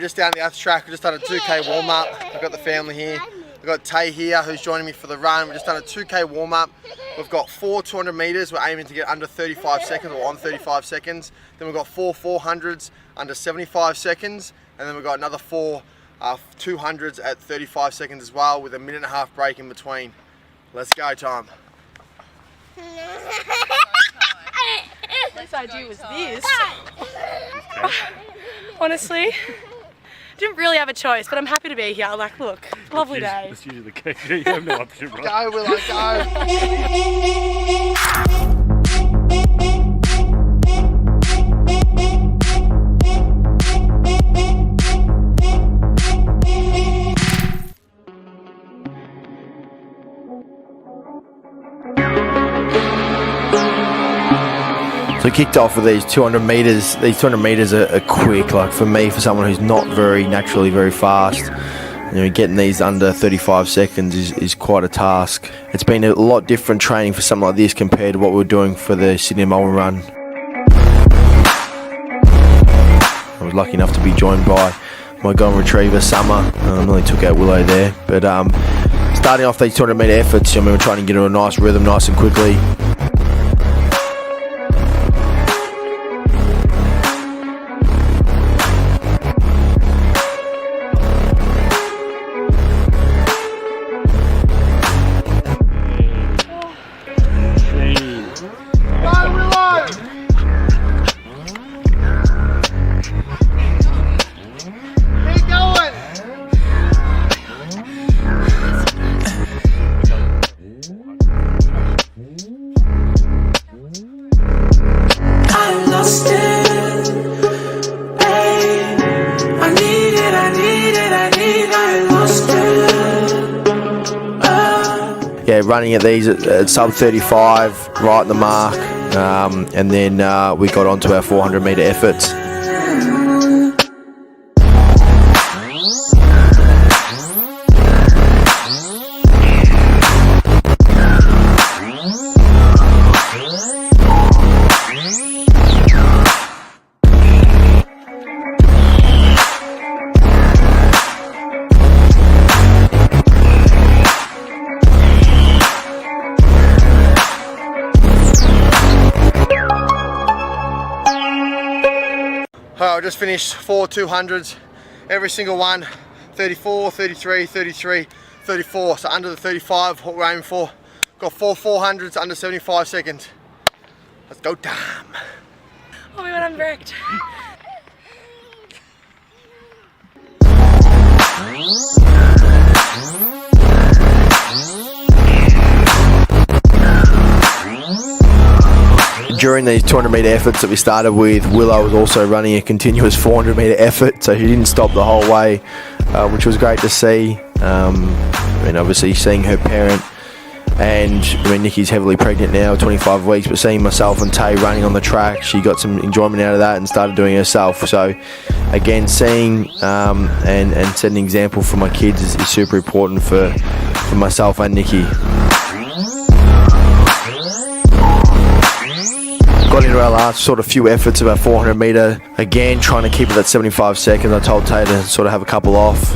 just down the other track. We've just done a 2K warm-up. I've got the family here. We've got Tay here who's joining me for the run. We've just done a 2K warm-up. We've got 4 200 metres. We're aiming to get under 35 seconds or on 35 seconds. Then we've got 4 400s under 75 seconds. And then we've got another 4 200s at 35 seconds as well, with a 1.5 minute break in between. Let's go, Tom. This idea was this. Honestly, didn't really have a choice, but I'm happy to be here. Like, look, lovely day. That's usually the case. You have no option, right? Go, Willow, go. So kicked off with these 200 metres. These 200 metres are quick. Like for me, for someone who's not naturally very fast, getting these under 35 seconds is quite a task. It's been a lot different training for something like this compared to what we were doing for the Sydney and Melbourne run. I was lucky enough to be joined by my golden retriever, Summer. I nearly took out Willow there. But starting off these 200 metre efforts, we're trying to get into a nice rhythm, nice and quickly. Yeah, running at these at sub 35, right at the mark, and then we got onto our 400 metre efforts. I just finished 4 200s, every single one, 34, 33, 33, 34, so under the 35, what we're aiming for. Got 4 400s under 75 seconds. Let's go, damn. Oh my god, I'm wrecked. During these 200 metre efforts that we started with, Willow was also running a continuous 400 metre effort, so she didn't stop the whole way, which was great to see. Obviously seeing her parent, and Nikki's heavily pregnant now, 25 weeks, but seeing myself and Tay running on the track, she got some enjoyment out of that and started doing it herself. So again, seeing and setting an example for my kids is super important for myself and Nikki. Got into our last sort of few efforts of our 400 metre, again trying to keep it at 75 seconds. I told Tay to sort of have a couple off,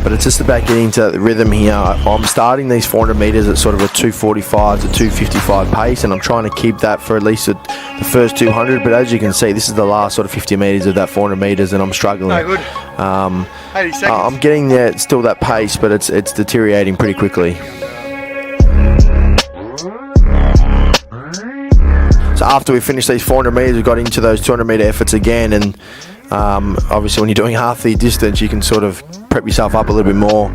but it's just about getting to the rhythm here. I'm starting these 400 metres at sort of a 245 to 255 pace, and I'm trying to keep that for at least the first 200, but as you can see, this is the last sort of 50 metres of that 400 metres, and I'm struggling. No good. 80 seconds. I'm getting there, still that pace, but it's deteriorating pretty quickly. So after we finished these 400 metres, we got into those 200 metre efforts again, and obviously when you're doing half the distance, you can sort of prep yourself up a little bit more.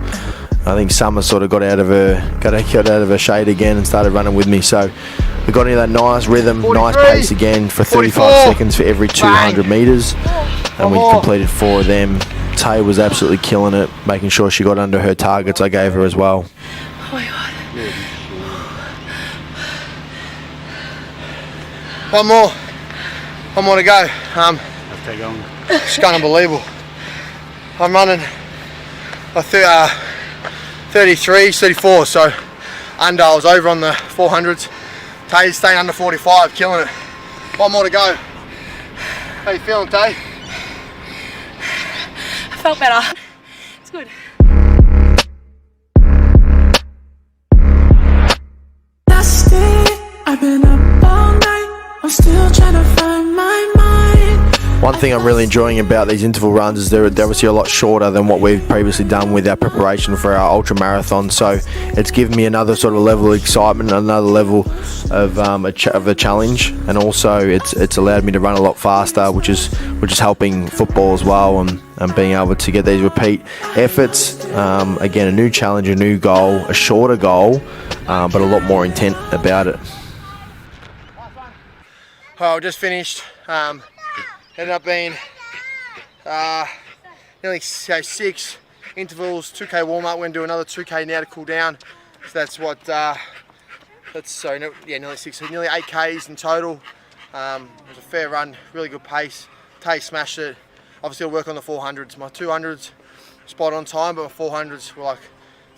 I think Summer sort of got out of her shade again and started running with me, so we got into that nice rhythm, nice pace again for 35 seconds for every 200 metres, and we completed 4 of them. Tay was absolutely killing it, making sure she got under her targets I gave her as well. Oh my god. One more to go. It's going unbelievable. I'm running a 33, 34, so under. I was over on the 400s. Tay's staying under 45, killing it. One more to go. How you feeling, Tay? felt better. It's good. I've been up all night, I'm still trying to find my mind. One thing I'm really enjoying about these interval runs is they're obviously a lot shorter than what we've previously done with our preparation for our ultra marathon. So it's given me another sort of level of excitement, another level of a challenge, and also it's allowed me to run a lot faster, which is helping football as well, and being able to get these repeat efforts. Again, a new challenge, a new goal, a shorter goal, but a lot more intent about it. Well, I just finished. Ended up being nearly 6 intervals, 2k warm up. We're gonna do another 2k now to cool down. So that's what. Nearly 6, so nearly 8k's in total. It was a fair run, really good pace. Tay smashed it. Obviously, I'll work on the 400s. My 200s spot on time, but my 400s were like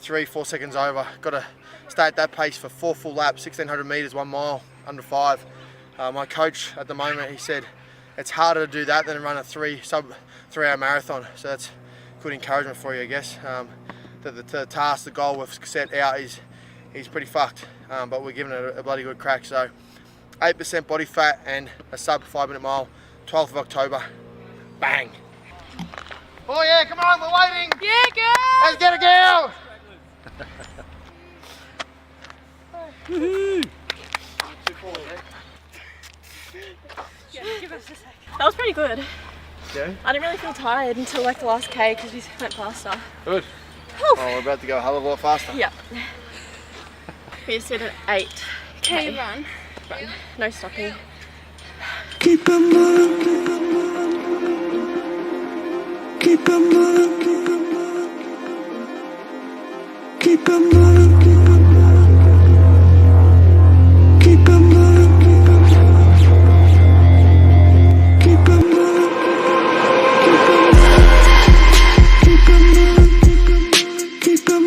3-4 seconds over. Got to stay at that pace for 4 full laps, 1600 meters, 1 mile, under 5. My coach at the moment, he said it's harder to do that than run a sub-3 hour marathon. So that's good encouragement for you, I guess. The task, the goal we've set out is pretty fucked, but we're giving it a bloody good crack. So 8% body fat and a sub 5-minute mile, 12th of October. Bang. Oh yeah, come on, we're waiting. Yeah, girl. Let's get a girl. Give us a sec. That was pretty good. Yeah. I didn't really feel tired until like the last K because we went faster. Good. Whew. Oh, we're about to go a hell of a lot faster. Yep. We just did an 8K run. No stopping. Keep on moving, keep on moving, keep on moving, keep on moving, keep on moving, keep on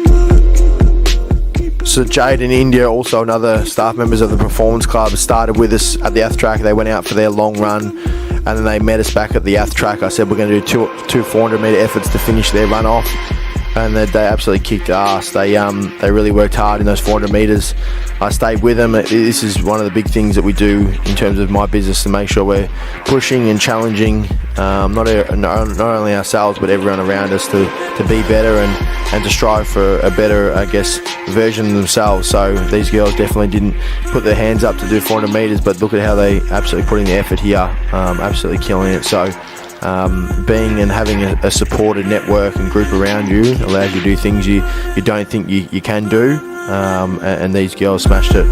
moving. So Jade in India, also another staff members of the Performance Club, started with us at the Ath track. They went out for their long run, and then they met us back at the Ath track. I said we're going to do two 400 meter efforts to finish their run off, and they absolutely kicked ass. They really worked hard in those 400 meters. I stayed with them. This is one of the big things that we do in terms of my business, to make sure we're pushing and challenging not only ourselves but everyone around us to be better and to strive for a better, I guess, version of themselves. So these girls definitely didn't put their hands up to do 400 meters, but look at how they absolutely put in the effort here, absolutely killing it. So being and having a supported network and group around you allows you to do things you don't think you can do, and these girls smashed it.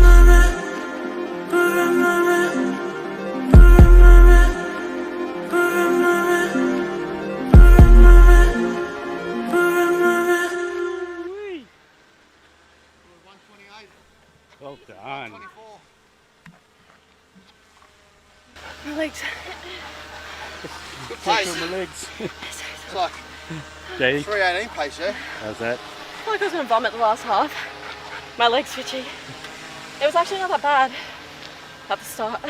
Well done. My legs. Good pace. My legs. It's like Jade, 3:18 pace, yeah? how's that? I feel like I was going to vomit the last half. My legs twitchy. It was actually not that bad at the start.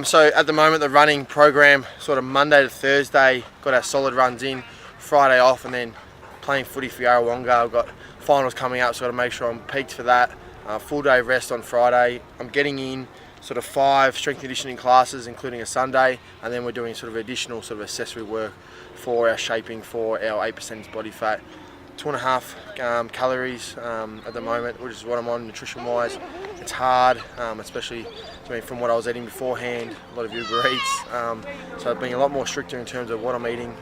So at the moment the running program, sort of Monday to Thursday, got our solid runs in, Friday off, and then playing footy for Yarrawonga. I've got finals coming up, so I've got to make sure I'm peaked for that. Full day rest on Friday. I'm getting in sort of 5 strength and conditioning classes, including a Sunday, and then we're doing sort of additional sort of accessory work for our shaping, for our 8% body fat. 2.5 calories at the moment, which is what I'm on nutrition wise. It's hard, especially from what I was eating beforehand, a lot of Uber Eats. So I've been a lot more stricter in terms of what I'm eating,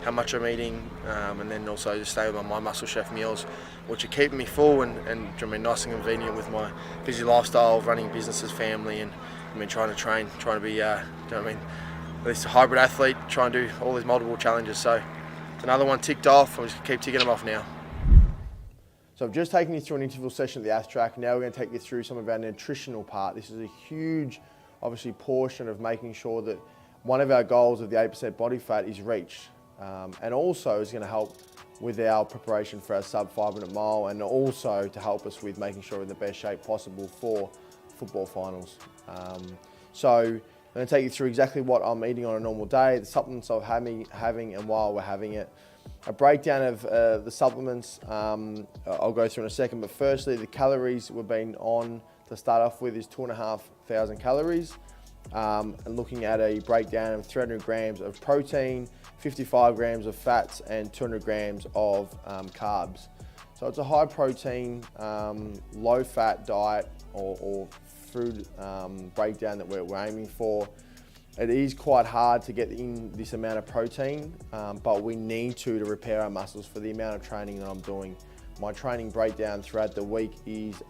how much I'm eating, and then also just stay with my Muscle Chef meals, which are keeping me full and nice and convenient with my busy lifestyle of running businesses, family, and trying to train, trying to be, at least a hybrid athlete, trying to do all these multiple challenges. So it's another one ticked off. I'll just keep ticking them off now. So I've just taken you through an interval session at the Ath track. Now we're going to take you through some of our nutritional part. This is a huge, obviously, portion of making sure that one of our goals of the 8% body fat is reached, and also is going to help with our preparation for our sub 5-minute mile, and also to help us with making sure we're in the best shape possible for football finals. So I'm going to take you through exactly what I'm eating on a normal day, the supplements I'm having and while we're having it. A breakdown of the supplements I'll go through in a second, but firstly the calories we've been on to start off with is 2,500 calories, and looking at a breakdown of 300 grams of protein, 55 grams of fats and 200 grams of carbs. So it's a high protein, low fat diet or food breakdown that we're aiming for. It is quite hard to get in this amount of protein, but we need to repair our muscles for the amount of training that I'm doing. My training breakdown throughout the week is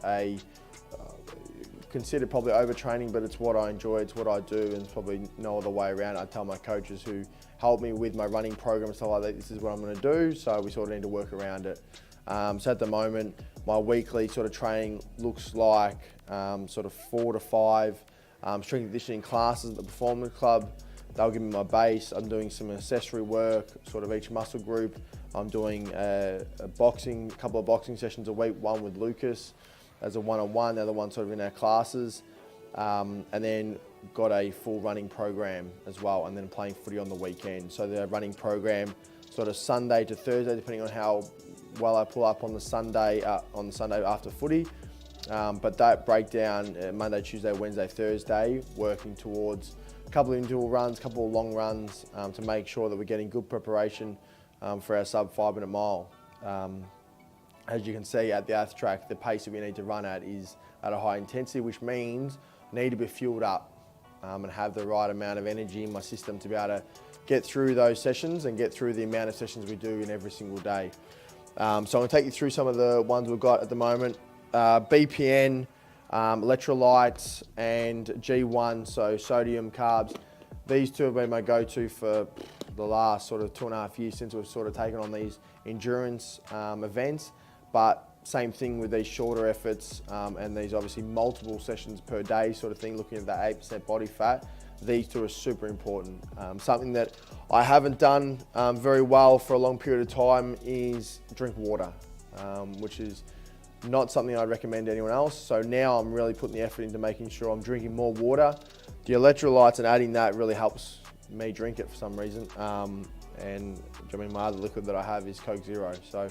considered probably overtraining, but it's what I enjoy, it's what I do, and it's probably no other way around. I tell my coaches who help me with my running program and stuff like that, this is what I'm going to do, so we sort of need to work around it. So at the moment, my weekly sort of training looks like sort of 4 to 5 strength and conditioning classes at the Performance Club. They'll give me my base. I'm doing some accessory work, sort of each muscle group. I'm doing a couple of boxing sessions a week, one with Lucas as a one-on-one, the other one sort of in our classes. And then got a full running program as well, and then playing footy on the weekend. So the running program sort of Sunday to Thursday, depending on how well I pull up on the Sunday after footy. But that breakdown, Monday, Tuesday, Wednesday, Thursday, working towards a couple of interval runs, a couple of long runs to make sure that we're getting good preparation for our sub-5 minute mile. As you can see at the Ath track, the pace that we need to run at is at a high intensity, which means I need to be fueled up and have the right amount of energy in my system to be able to get through those sessions and get through the amount of sessions we do in every single day. So I'm going to take you through some of the ones we've got at the moment. BPN, electrolytes and G1, so sodium, carbs. These two have been my go-to for the last sort of 2.5 years since we've sort of taken on these endurance events. But same thing with these shorter efforts and these obviously multiple sessions per day sort of thing, looking at that 8% body fat. These two are super important. Something that I haven't done very well for a long period of time is drink water, which is not something I'd recommend to anyone else. So now I'm really putting the effort into making sure I'm drinking more water. The electrolytes and adding that really helps me drink it for some reason. And I mean, my other liquid that I have is Coke Zero. So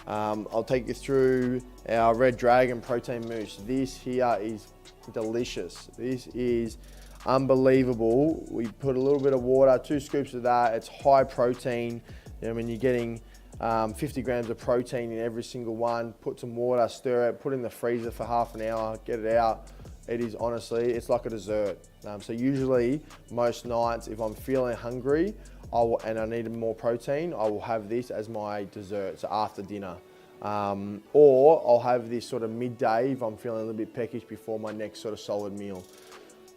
I'll take you through our Red Dragon protein mousse. This here is delicious. This is unbelievable. We put a little bit of water, 2 scoops of that. It's high protein. I mean, you're getting 50 grams of protein in every single one. Put some water, stir it, put it in the freezer for half an hour, get it out. It is honestly, it's like a dessert. So usually, most nights, if I'm feeling hungry and I need more protein, I will have this as my dessert, so after dinner. Or I'll have this sort of midday if I'm feeling a little bit peckish before my next sort of solid meal.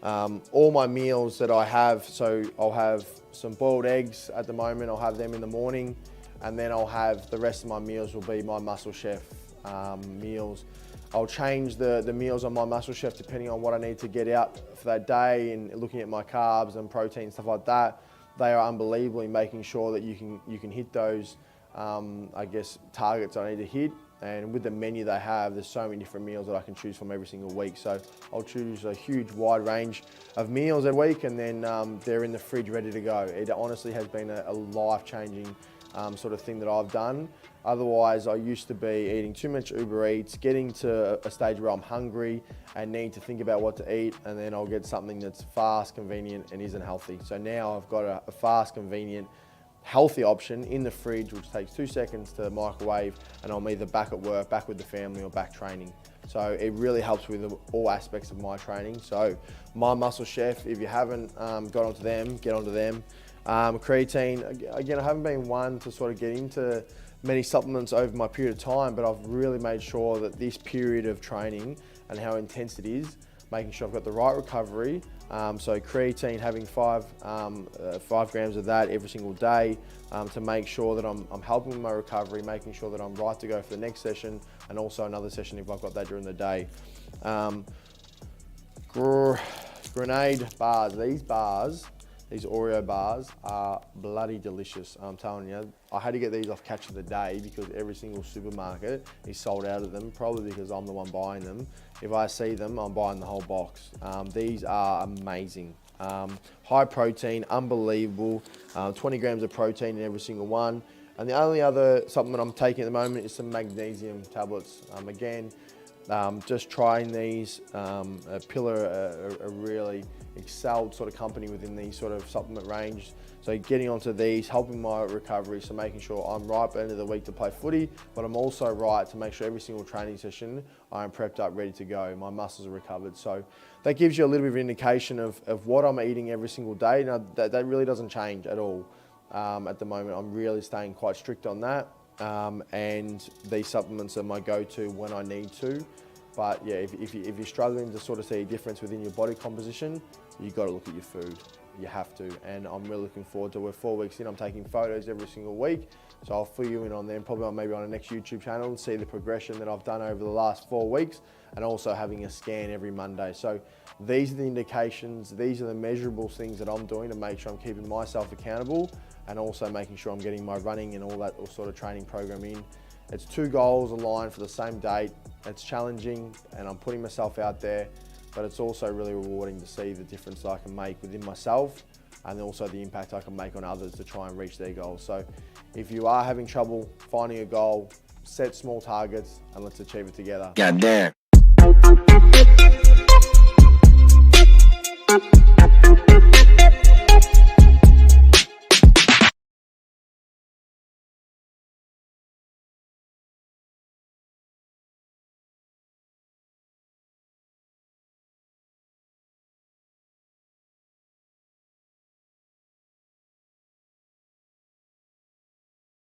All my meals that I have, so I'll have some boiled eggs at the moment, I'll have them in the morning, and then I'll have the rest of my meals will be my Muscle Chef meals. I'll change the meals on my Muscle Chef depending on what I need to get out for that day, and looking at my carbs and protein, stuff like that. They are unbelievable in making sure that you can hit those, I guess, targets I need to hit. And with the menu they have, there's so many different meals that I can choose from every single week. So I'll choose a huge wide range of meals a week, and then they're in the fridge ready to go. It honestly has been a life-changing sort of thing that I've done. Otherwise, I used to be eating too much Uber Eats, getting to a stage where I'm hungry and need to think about what to eat, and then I'll get something that's fast, convenient, and isn't healthy. So now I've got a fast, convenient, healthy option in the fridge, which takes 2 seconds to microwave, and I'm either back at work, back with the family, or back training. So it really helps with all aspects of my training. So my Muscle Chef, if you haven't got onto them, get onto them. Creatine, again, I haven't been one to sort of get into many supplements over my period of time, but I've really made sure that this period of training and how intense it is, making sure I've got the right recovery. So creatine, having 5 grams of that every single day to make sure that I'm helping with my recovery, making sure that I'm right to go for the next session, and also another session if I've got that during the day. Grenade bars, these Oreo bars are bloody delicious, I'm telling you. I had to get these off Catch of the Day because every single supermarket is sold out of them, probably because I'm the one buying them. If I see them, I'm buying the whole box. These are amazing. High protein, unbelievable, 20 grams of protein in every single one. And the only other supplement I'm taking at the moment is some magnesium tablets. Again, just trying these. Pillar a really excelled sort of company within these sort of supplement range. So getting onto these, helping my recovery, so making sure I'm right at the end of the week to play footy, but I'm also right to make sure every single training session I'm prepped up, ready to go. My muscles are recovered. So that gives you a little bit of an indication of what I'm eating every single day. Now that really doesn't change at all. At the moment, I'm really staying quite strict on that. And these supplements are my go-to when I need to. But yeah, if you're struggling to sort of see a difference within your body composition, you've got to look at your food. You have to, and I'm really looking forward to it. We're 4 weeks in, I'm taking photos every single week, so I'll fill you in on them, probably maybe on the next YouTube channel, and see the progression that I've done over the last 4 weeks, and also having a scan every Monday. So these are the indications, these are the measurable things that I'm doing to make sure I'm keeping myself accountable, and also making sure I'm getting my running and all that sort of training program in. It's 2 goals aligned for the same date. It's challenging, and I'm putting myself out there, but it's also really rewarding to see the difference that I can make within myself, and also the impact I can make on others to try and reach their goals. So if you are having trouble finding a goal, set small targets and let's achieve it together. God damn.